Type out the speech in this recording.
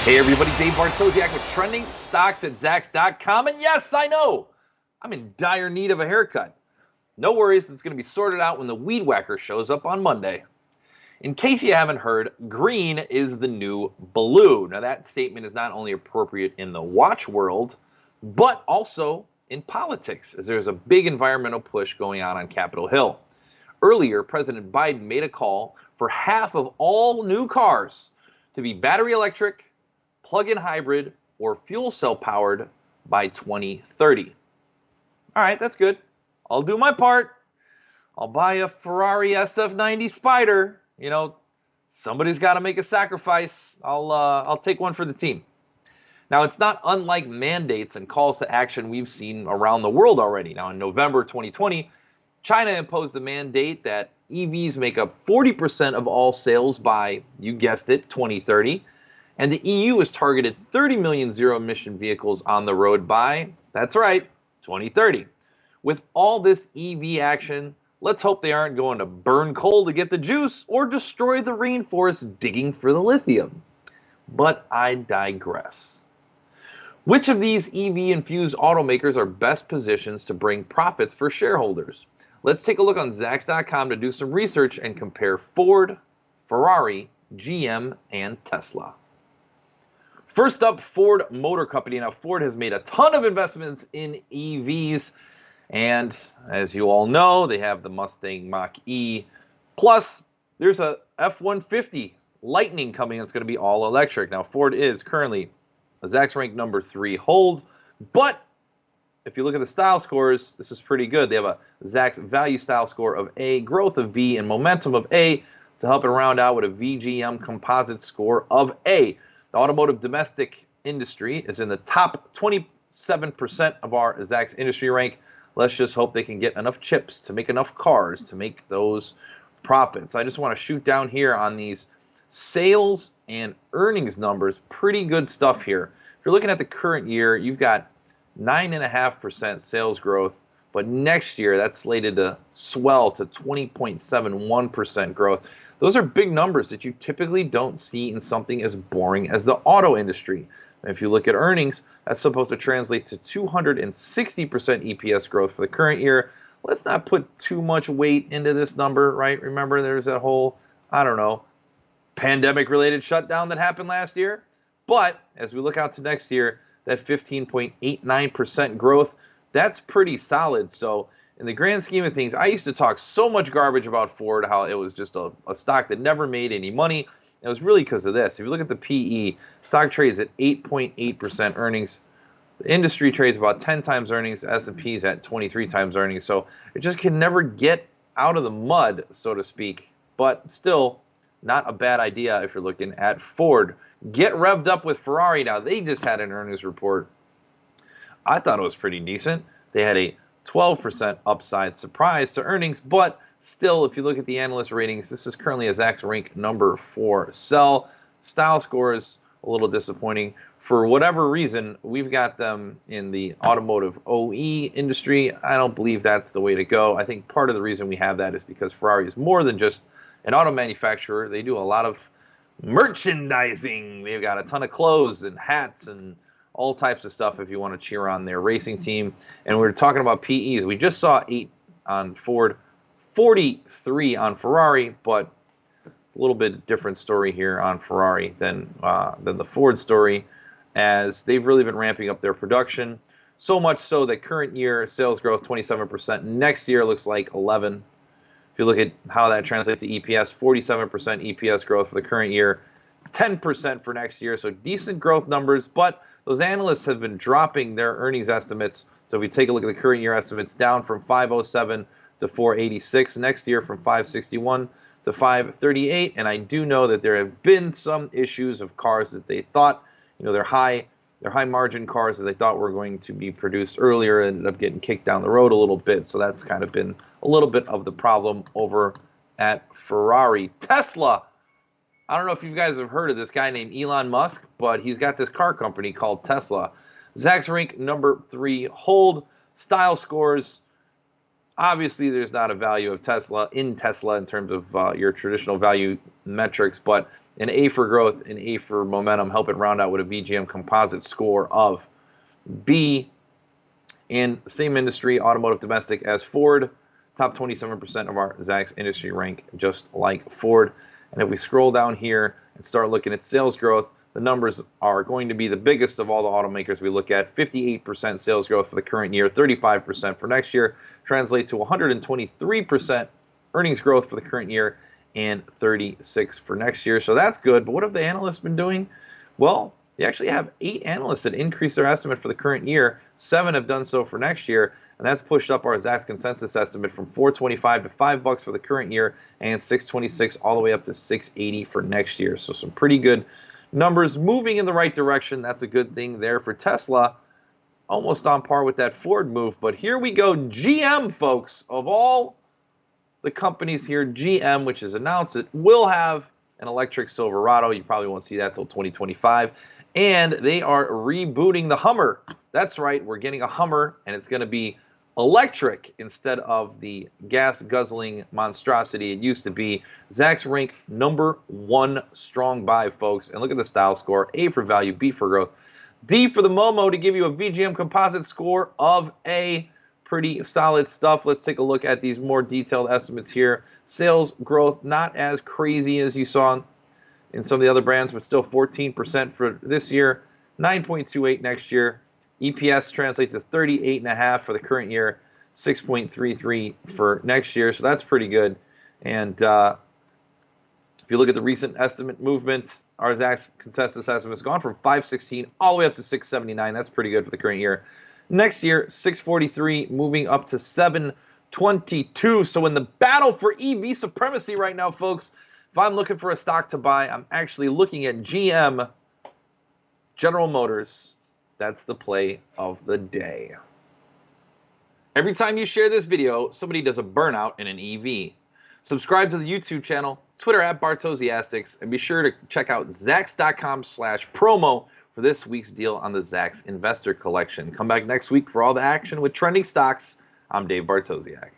Hey everybody, Dave Bartosiak with trending stocks at Zacks.com. And yes, I know, I'm in dire need of a haircut. No worries, it's going to be sorted out when the Weed Whacker shows up on Monday. In case you haven't heard, green is the new blue. Now that statement is not only appropriate in the watch world, but also in politics, as there's a big environmental push going on Capitol Hill. Earlier, President Biden made a call for half of all new cars to be battery electric, plug-in hybrid, or fuel cell powered by 2030. All right, that's good. I'll do my part. I'll buy a Ferrari SF90 Spider. You know, somebody's got to make a sacrifice. I'll take one for the team. Now, it's not unlike mandates and calls to action we've seen around the world already. Now, in November 2020, China imposed the mandate that EVs make up 40% of all sales by, you guessed it, 2030. And the EU has targeted 30 million zero-emission vehicles on the road by, that's right, 2030. With all this EV action, let's hope they aren't going to burn coal to get the juice or destroy the rainforest digging for the lithium. But I digress. Which of these EV-infused automakers are best positions to bring profits for shareholders? Let's take a look on Zacks.com to do some research and compare Ford, Ferrari, GM, and Tesla. First up, Ford Motor Company. Now, Ford has made a ton of investments in EVs, and as you all know, they have the Mustang Mach-E. Plus, there's a F-150 Lightning coming that's going to be all electric. Now, Ford is currently a Zacks rank number 3 hold, but if you look at the style scores, this is pretty good. They have a Zacks value style score of A, growth of B, and momentum of A to help it round out with a VGM composite score of A. The automotive domestic industry is in the top 27% of our Zacks industry rank. Let's just hope they can get enough chips to make enough cars to make those profits. I just want to shoot down here on these sales and earnings numbers. Pretty good stuff here. If you're looking at the current year, you've got 9.5% sales growth, but next year that's slated to swell to 20.71% growth. Those are big numbers that you typically don't see in something as boring as the auto industry. And if you look at earnings, that's supposed to translate to 260% EPS growth for the current year. Let's not put too much weight into this number, right? Remember, there's that whole, pandemic-related shutdown that happened last year. But as we look out to next year, that 15.89% growth, that's pretty solid. So in the grand scheme of things, I used to talk so much garbage about Ford, how it was just a stock that never made any money. It was really because of this. If you look at the PE, stock trades at 8.8% earnings. The industry trades about 10 times earnings. S&P is at 23 times earnings. So it just can never get out of the mud, so to speak. But still, not a bad idea if you're looking at Ford. Get revved up with Ferrari now. They just had an earnings report. I thought it was pretty decent. They had a 12% upside surprise to earnings, but still, if you look at the analyst ratings, this is currently a Zacks rank number 4 sell. Style score is a little disappointing. For whatever reason, we've got them in the automotive OE industry. I don't believe that's the way to go. I think part of the reason we have that is because Ferrari is more than just an auto manufacturer. They do a lot of merchandising. They've got a ton of clothes and hats and all types of stuff if you want to cheer on their racing team. And we're talking about PEs. We just saw 8 on Ford, 43 on Ferrari, but a little bit different story here on Ferrari than the Ford story, as they've really been ramping up their production. So much so that current year sales growth 27%. Next year looks like 11%. If you look at how that translates to EPS, 47% EPS growth for the current year, 10% for next year. So decent growth numbers, but those analysts have been dropping their earnings estimates. So if we take a look at the current year estimates, down from 507 to 486, next year from 561 to 538. And I do know that there have been some issues of cars that they thought, they're high margin cars that they thought were going to be produced earlier, ended up getting kicked down the road a little bit. So that's kind of been a little bit of the problem over at Ferrari. Tesla. I don't know if you guys have heard of this guy named Elon Musk, but he's got this car company called Tesla. Zacks rank number 3 hold. Style scores. Obviously, there's not a value of Tesla in terms of your traditional value metrics, but An A for growth, an A for momentum. Help it round out with a VGM composite score of B. In same industry, automotive domestic as Ford, top 27% of our Zacks industry rank, just like Ford. And if we scroll down here and start looking at sales growth, the numbers are going to be the biggest of all the automakers we look at. 58% sales growth for the current year, 35% for next year, translates to 123% earnings growth for the current year, and 36% for next year. So that's good. But what have the analysts been doing? Well, they actually have 8 analysts that increased their estimate for the current year. 7 have done so for next year, and that's pushed up our Zacks consensus estimate from $4.25 to $5 for the current year, and $6.26 all the way up to $6.80 for next year. So some pretty good numbers moving in the right direction. That's a good thing there for Tesla. Almost on par with that Ford move. But here we go. GM, folks, of all the companies here, GM, which has announced it, will have an electric Silverado. You probably won't see that till 2025. And they are rebooting the Hummer. That's right. We're getting a Hummer, and it's going to be electric instead of the gas-guzzling monstrosity it used to be. Zacks rank #1 strong buy, folks. And look at the style score. A for value, B for growth, D for the Momo to give you a VGM composite score of A. Pretty solid stuff. Let's take a look at these more detailed estimates here. Sales growth, not as crazy as you saw in some of the other brands, but still 14% for this year, 9.28 next year. EPS translates as 38.5 for the current year, 6.33 for next year. So that's pretty good. And if you look at the recent estimate movement, our Zacks consensus estimate has gone from 516 all the way up to 679. That's pretty good for the current year. Next year, 643, moving up to 722. So in the battle for EV supremacy right now, folks, if I'm looking for a stock to buy, I'm actually looking at GM, General Motors. That's the play of the day. Every time you share this video, somebody does a burnout in an EV. Subscribe to the YouTube channel, Twitter @Bartosiastics, and be sure to check out Zacks.com/promo for this week's deal on the Zacks Investor Collection. Come back next week for all the action with trending stocks. I'm Dave Bartosiak.